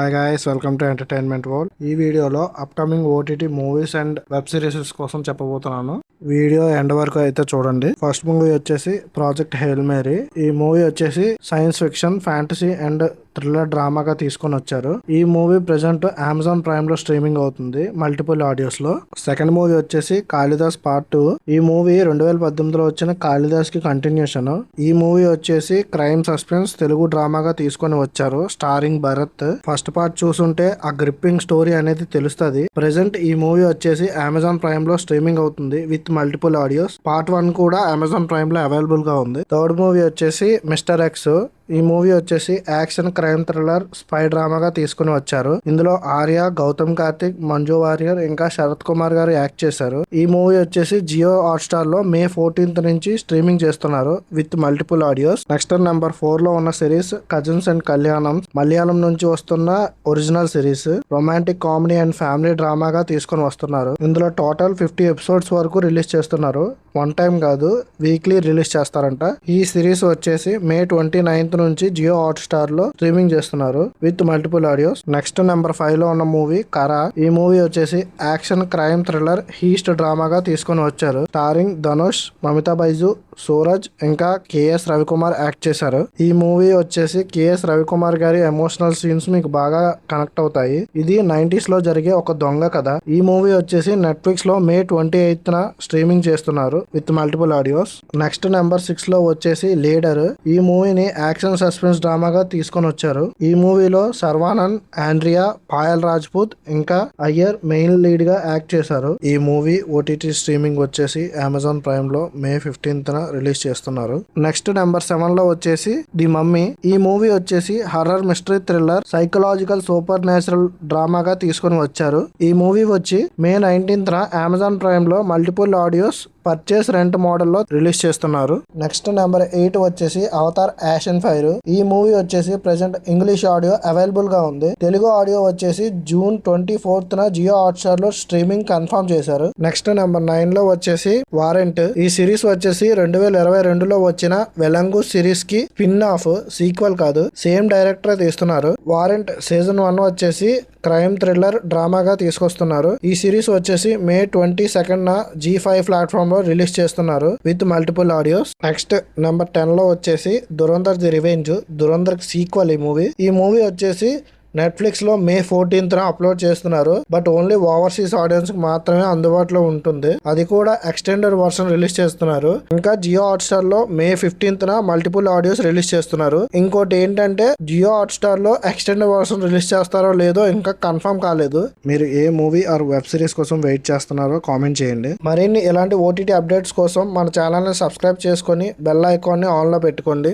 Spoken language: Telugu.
Hi guys, welcome to entertainment world. ఈ వీడియోలో upcoming OTT movies and web series కోసం చెప్పబోతున్నాను. వీడియో ఎండ్ వరకు అయితే చూడండి. ఫస్ట్ మూవీ వచ్చేసి ప్రాజెక్ట్ హెయిల్ మేరీ. ఈ మూవీ వచ్చేసి science fiction, fantasy and thriller డ్రామాగా తీసుకొని వచ్చారు. ఈ మూవీ ప్రెసెంట్ అమెజాన్ ప్రైమ్ లో స్ట్రీమింగ్ అవుతుంది మల్టిపుల్ ఆడియోస్ లో. సెకండ్ మూవీ వచ్చేసి కాళిదాస్ పార్ట్ 2. ఈ మూవీ 2018లో వచ్చిన కాళిదాస్ కి కంటిన్యూషన్. ఈ మూవీ వచ్చేసి క్రైమ్ సస్పెన్స్ తెలుగు డ్రామాగా తీసుకొని వచ్చారు స్టారింగ్ భరత్. ఫస్ట్ పార్ట్ చూసుంటే ఆ గ్రిప్పింగ్ స్టోరీ అనేది తెలుస్తుంది. ప్రెసెంట్ ఈ మూవీ వచ్చేసి అమెజాన్ ప్రైమ్ లో స్ట్రీమింగ్ అవుతుంది విత్ మల్టిపుల్ ఆడియోస్. పార్ట్ 1 కూడా అమెజాన్ ప్రైమ్ లో అవైలబుల్ గా ఉంది. థర్డ్ మూవీ వచ్చేసి మిస్టర్ ఎక్స్. ఈ మూవీ వచ్చేసి యాక్షన్ క్రైమ్ థ్రిల్లర్ స్పై డ్రామాగా తీసుకుని వచ్చారు. ఇందులో ఆర్య, గౌతమ్ కార్తిక్, మంజు వారియర్ ఇంకా శరత్ కుమార్ గారు యాక్ట్ చేశారు. ఈ మూవీ వచ్చేసి జియో హాట్స్టార్ లో May 14th నుంచి స్ట్రీమింగ్ చేస్తున్నారు with multiple audios. Next number 4 లో ఉన్న సిరీస్ కజిన్స్ అండ్ కళ్యాణం. మలయాళం నుంచి వస్తున్న original series. Romantic comedy and family డ్రామాగా తీసుకొని వస్తున్నారు. ఇందులో టోటల్ 50 ఎపిసోడ్స్ వరకు రిలీజ్ చేస్తున్నారు. వన్ టైం కాదు, వీక్లీ రిలీజ్ చేస్తారంట. ఈ సిరీస్ వచ్చేసి May 29th నుంచి జియో హాట్స్టార్ లో స్ట్రీమింగ్ చేస్తున్నారు with multiple audios. Next number 5 లో ఉన్న మూవీ కరా. ఈ మూవీ వచ్చేసి యాక్షన్ క్రైమ్ థ్రిల్లర్ హీస్ట్ డ్రామాగా తీసుకొని వచ్చారు. స్టారింగ్ ధనుష్, మమితా బైజు, సూరజ్ ఇంకా కేఎస్ రవికుమార్ యాక్ట్ చేశారు. ఈ మూవీ వచ్చేసి కేఎస్ రవికుమార్ గారి ఎమోషనల్ సీన్స్ మీకు బాగా కనెక్ట్ అవుతాయి. ఇది 90s లో జరిగే ఒక దొంగ కథ. ఈ మూవీ వచ్చేసి నెట్ఫ్లిక్స్ లో May 28th స్ట్రీమింగ్ చేస్తున్నారు with multiple audios. Next number 6 లో వచ్చేసి లీడర్. ఈ మూవీని యాక్షన్ సస్పెన్స్ డ్రామాగా తీసుకొని వచ్చారు. ఈ మూవీలో సర్వానంద్, ఆండ్రియా, పాయల్ రాజ్పూత్ ఇంకా అయ్యర్ మెయిన్ లీడ్ గా యాక్ట్ చేశారు. ఈ మూవీ ఓటీటీ స్ట్రీమింగ్ వచ్చేసి అమెజాన్ ప్రైమ్ లో May 15th రిలీజ్ చేస్తున్నారు. నెక్స్ట్ నెంబర్ 7 లో వచ్చేసి ది మమ్మీ. ఈ మూవీ వచ్చేసి horror mystery thriller psychological supernatural డ్రామాగా తీసుకొని వచ్చారు. ఈ మూవీ వచ్చి May 19th అమెజాన్ ప్రైమ్ లో మల్టిపుల్ ఆడియోస్ పర్చేస్ రెంట్ మోడల్లో రిలీజ్ చేస్తున్నారు. నెక్స్ట్ నెంబర్ 8 వచ్చేసి అవతార్ యాషన్ ఫైర్. ఈ మూవీ వచ్చేసి ప్రెసెంట్ ఇంగ్లీష్ ఆడియో అవైలబుల్ గా ఉంది. తెలుగు ఆడియో వచ్చేసి June 24th జియో హాట్స్టార్ లో స్ట్రీమింగ్ కన్ఫర్మ్ చేశారు. నెక్స్ట్ నెంబర్ 9 లో వచ్చేసి వారెంట్. ఈ సిరీస్ వచ్చేసి 2022లో వచ్చిన వెలంగు సిరీస్ కి స్పిన్ ఆఫ్, సీక్వెల్ కాదు, సేమ్ డైరెక్టర్ తీస్తున్నారు. వారెంట్ సీజన్ 1 వచ్చేసి క్రైమ్ థ్రిల్లర్ డ్రామాగా తీసుకొస్తున్నారు. ఈ సిరీస్ వచ్చేసి May 22nd G5 ప్లాట్ఫామ్ లో రిలీజ్ చేస్తున్నారు with multiple audios. Next number 10 లో వచ్చేసి Dhurandhar the revenge. Dhurandhar sequel ఈ మూవీ వచ్చేసి నెట్ఫ్లిక్స్ లో May 14th అప్లోడ్ చేస్తున్నారు. బట్ ఓన్లీ ఓవర్సీస్ ఆడియన్స్ కి మాత్రమే అందుబాటులో ఉంటుంది. అది కూడా ఎక్స్టెండెడ్ వర్షన్ రిలీజ్ చేస్తున్నారు. ఇంకా జియో హాట్స్టార్ లో May 15th multiple audios release చేస్తున్నారు. ఇంకోటి ఏంటంటే జియో హాట్స్టార్ లో ఎక్స్టెండెడ్ వర్షన్ రిలీజ్ చేస్తారో లేదో ఇంకా కన్ఫర్మ్ కాలేదు. మీరు ఏ మూవీ ఆర్ వెబ్ సిరీస్ కోసం వెయిట్ చేస్తున్నారో కామెంట్ చేయండి. మరిన్ని ఇలాంటి ఓటీటీ అప్డేట్స్ కోసం మన ఛానల్ ని సబ్స్క్రైబ్ చేసుకొని బెల్ ఐకాన్ ని ఆన్ లో పెట్టుకోండి.